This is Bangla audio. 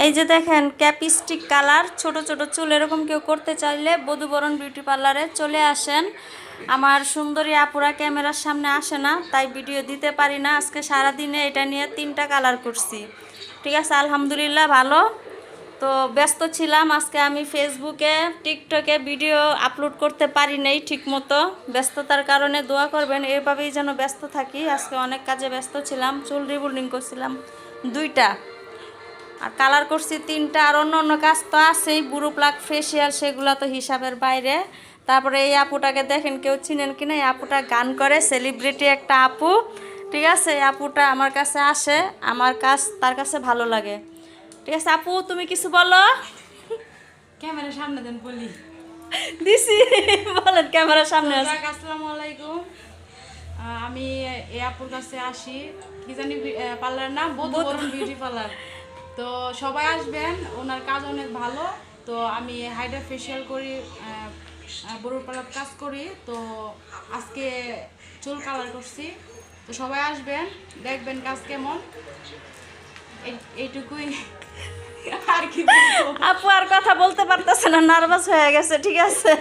এই যে দেখেন ক্যাপিস্টিক কালার, ছোট ছোট চুল এরকম কেউ করতে চাইলে বধুবরণ বিউটি পার্লারে চলে আসেন। আমার সুন্দরী আপুরা ক্যামেরার সামনে আসে না, তাই ভিডিও দিতে পারি না। আজকে সারাদিনে এটা নিয়ে 3টা কালার করছি। ঠিক আছে, আলহামদুলিল্লাহ ভালো। তো ব্যস্ত ছিলাম আজকে, আমি ফেসবুকে টিকটকে ভিডিও আপলোড করতে পারি নাই ঠিক মতো, ব্যস্ততার কারণে দোয়া করবেন। এভাবেই যেন ব্যস্ত থাকি। আজকে অনেক কাজে ব্যস্ত ছিলাম, চুল রিবুলিং করছিলাম 2টা, আর কালার করছি 3টা, আর অন্য অন্য কাজ তো আছেই, বুড়ো প্লাক ফেসিয়াল, সেগুলো তো হিসাবের বাইরে। তারপরে এই আপুটাকে দেখেন, কেউ চিনেন কিনা, এই আপুটা গান করে, সেলিব্রিটি একটা আপু। ঠিক আছে, এই আপুটা আমার কাছে আসে, আমার কাজ তার কাছে ভালো লাগে। ঠিক আছে আপু, তুমি কিছু বলো। ক্যামেরার সামনে দেন বলি। দিছি, বলেন ক্যামেরার সামনে। আসসালামু আলাইকুম। আমি এই আপুর কাছে আসি, কি জানি পার্লার নাম বধুবরণ বিউটি পার্লার। তো সবাই আসবেন, ওনার কাজ অনেক ভালো। তো আমি হাইড্রা ফেশিয়াল করি, বড় পার্লার কাজ করি। তো আজকে চুল কালার করছি। তো সবাই আসবেন, দেখবেন কাজ কেমন। এইটুকুই আর কি বলবো। আপু আর কথা বলতে পারতেছে না, নার্ভাস হয়ে গেছে। ঠিক আছে।